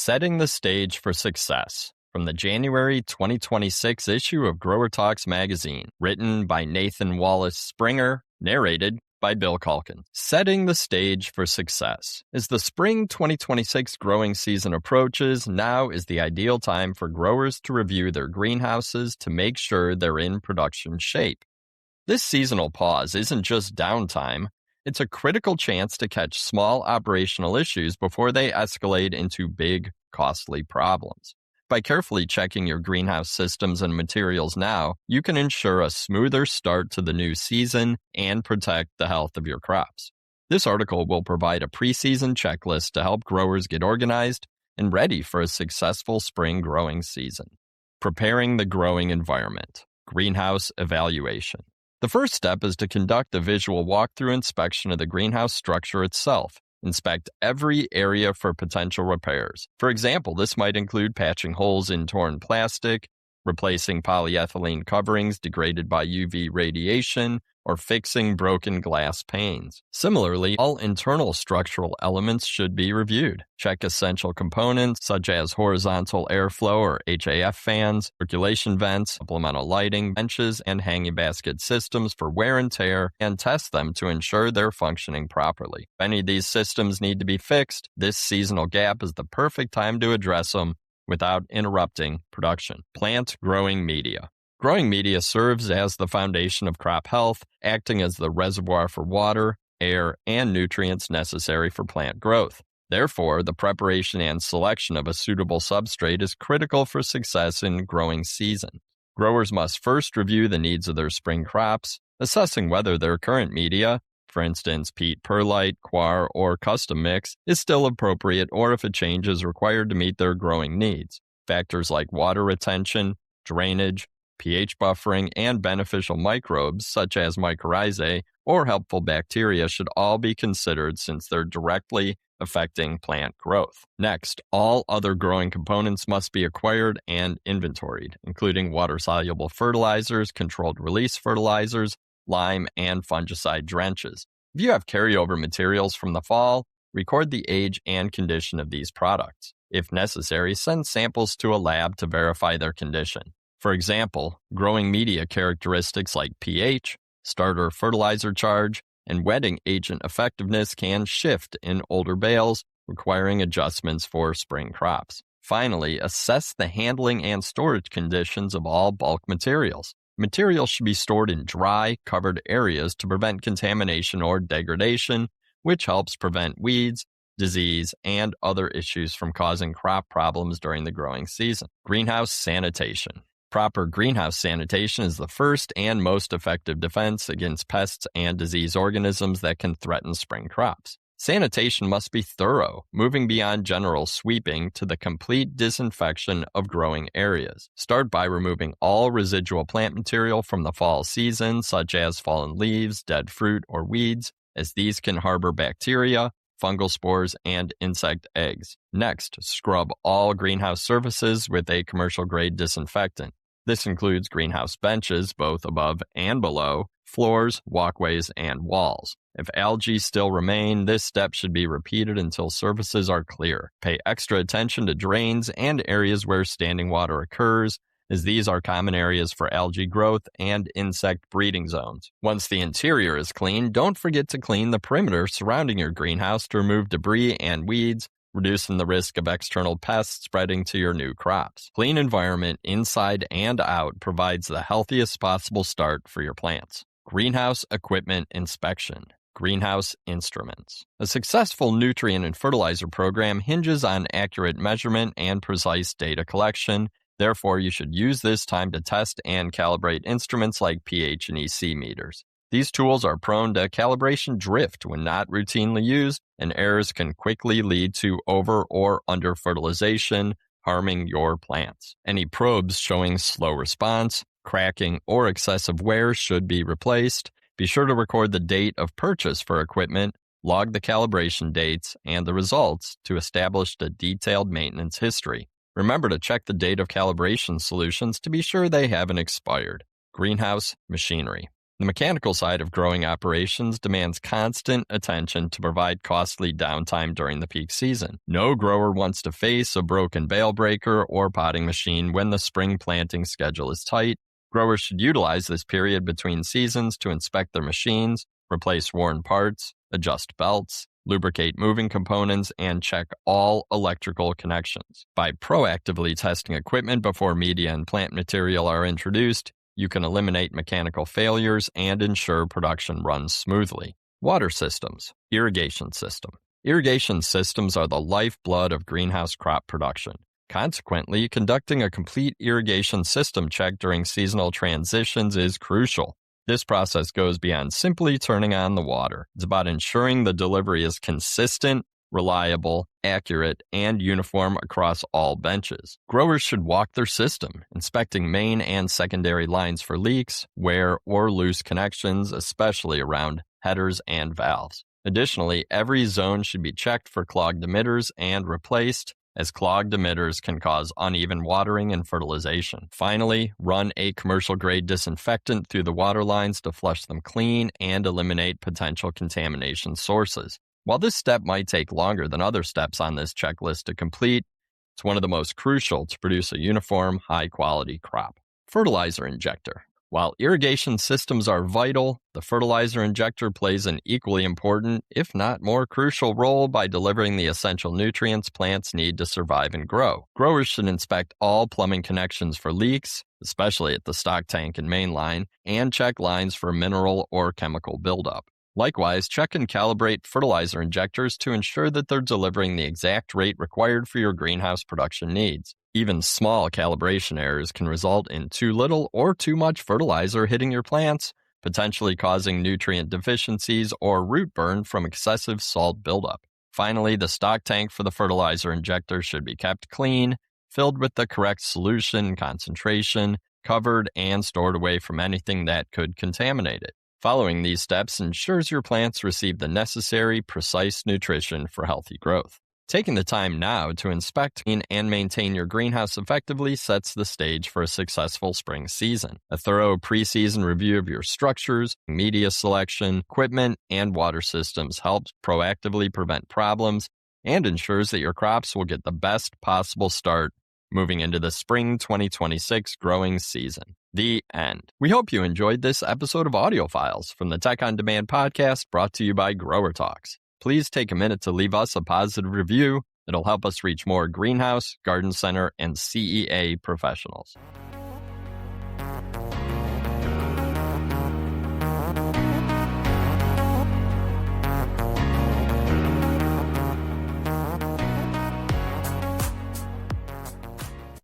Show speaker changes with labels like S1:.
S1: Setting the Stage for Success, from the January 2026 issue of Grower Talks magazine, written by Nathan Wallace-Springer, narrated by Bill CALKINS. Setting the stage for success. As the spring 2026 growing season approaches, now is the ideal time for growers to review their greenhouses to make sure they're in production shape. This seasonal pause isn't just downtime, it's a critical chance to catch small operational issues before they escalate into big, costly problems. By carefully checking your greenhouse systems and materials now, you can ensure a smoother start to the new season and protect the health of your crops. This article will provide a preseason checklist to help growers get organized and ready for a successful spring growing season. Preparing the growing environment. Greenhouse evaluation. The first step is to conduct a visual walkthrough inspection of the greenhouse structure itself. Inspect every area for potential repairs. For example, this might include patching holes in torn plastic, replacing polyethylene coverings degraded by UV radiation, or fixing broken glass panes. Similarly, all internal structural elements should be reviewed. Check essential components such as horizontal airflow or HAF fans, circulation vents, supplemental lighting, benches, and hanging basket systems for wear and tear, and test them to ensure they're functioning properly. If any of these systems need to be fixed, this seasonal gap is the perfect time to address them without interrupting production. Plant growing media. Growing media serves as the foundation of crop health, acting as the reservoir for water, air, and nutrients necessary for plant growth. Therefore, the preparation and selection of a suitable substrate is critical for success in growing season. Growers must first review the needs of their spring crops, assessing whether their current media, for instance, peat perlite, coir, or custom mix, is still appropriate or if a change is required to meet their growing needs. Factors like water retention, drainage, pH buffering, and beneficial microbes such as mycorrhizae or helpful bacteria should all be considered since they're directly affecting plant growth. Next, all other growing components must be acquired and inventoried, including water-soluble fertilizers, controlled release fertilizers, lime, and fungicide drenches. If you have carryover materials from the fall, record the age and condition of these products. If necessary, send samples to a lab to verify their condition. For example, growing media characteristics like pH, starter fertilizer charge, and wetting agent effectiveness can shift in older bales, requiring adjustments for spring crops. Finally, assess the handling and storage conditions of all bulk materials. Materials should be stored in dry, covered areas to prevent contamination or degradation, which helps prevent weeds, disease, and other issues from causing crop problems during the growing season. Greenhouse sanitation. Proper greenhouse sanitation is the first and most effective defense against pests and disease organisms that can threaten spring crops. Sanitation must be thorough, moving beyond general sweeping to the complete disinfection of growing areas. Start by removing all residual plant material from the fall season, such as fallen leaves, dead fruit, or weeds, as these can harbor bacteria, fungal spores, and insect eggs. Next, scrub all greenhouse surfaces with a commercial-grade disinfectant. This includes greenhouse benches, both above and below, floors, walkways, and walls. If algae still remain, this step should be repeated until surfaces are clear. Pay extra attention to drains and areas where standing water occurs, as these are common areas for algae growth and insect breeding zones. Once the interior is clean, don't forget to clean the perimeter surrounding your greenhouse to remove debris and weeds, reducing the risk of external pests spreading to your new crops. Clean environment inside and out provides the healthiest possible start for your plants. Greenhouse equipment inspection. Greenhouse instruments. A successful nutrient and fertilizer program hinges on accurate measurement and precise data collection. Therefore, you should use this time to test and calibrate instruments like pH and EC meters. These tools are prone to calibration drift when not routinely used, and errors can quickly lead to over or under fertilization, harming your plants. Any probes showing slow response, cracking, or excessive wear should be replaced. Be sure to record the date of purchase for equipment, log the calibration dates, and the results to establish a detailed maintenance history. Remember to check the date of calibration solutions to be sure they haven't expired. Greenhouse machinery. The mechanical side of growing operations demands constant attention to provide costly downtime during the peak season. No grower wants to face a broken bale breaker or potting machine when the spring planting schedule is tight. Growers should utilize this period between seasons to inspect their machines, replace worn parts, adjust belts, lubricate moving components, and check all electrical connections. By proactively testing equipment before media and plant material are introduced, you can eliminate mechanical failures and ensure production runs smoothly. Water systems. Irrigation system. Irrigation systems are the lifeblood of greenhouse crop production. Consequently, conducting a complete irrigation system check during seasonal transitions is crucial. This process goes beyond simply turning on the water. It's about ensuring the delivery is consistent, reliable, accurate, and uniform across all benches. Growers should walk their system, inspecting main and secondary lines for leaks, wear, or loose connections, especially around headers and valves. Additionally, every zone should be checked for clogged emitters and replaced, as clogged emitters can cause uneven watering and fertilization. Finally, run a commercial-grade disinfectant through the water lines to flush them clean and eliminate potential contamination sources. While this step might take longer than other steps on this checklist to complete, it's one of the most crucial to produce a uniform, high-quality crop. Fertilizer injector. While irrigation systems are vital, the fertilizer injector plays an equally important, if not more crucial role by delivering the essential nutrients plants need to survive and grow. Growers should inspect all plumbing connections for leaks, especially at the stock tank and main line, and check lines for mineral or chemical buildup. Likewise, check and calibrate fertilizer injectors to ensure that they're delivering the exact rate required for your greenhouse production needs. Even small calibration errors can result in too little or too much fertilizer hitting your plants, potentially causing nutrient deficiencies or root burn from excessive salt buildup. Finally, the stock tank for the fertilizer injector should be kept clean, filled with the correct solution concentration, covered, and stored away from anything that could contaminate it. Following these steps ensures your plants receive the necessary, precise nutrition for healthy growth. Taking the time now to inspect and maintain your greenhouse effectively sets the stage for a successful spring season. A thorough preseason review of your structures, media selection, equipment, and water systems helps proactively prevent problems and ensures that your crops will get the best possible start moving into the spring 2026 growing season. The end. We hope you enjoyed this episode of Audio Files from the Tech on Demand podcast brought to you by Grower Talks. Please take a minute to leave us a positive review. It'll help us reach more greenhouse, garden center, and CEA professionals.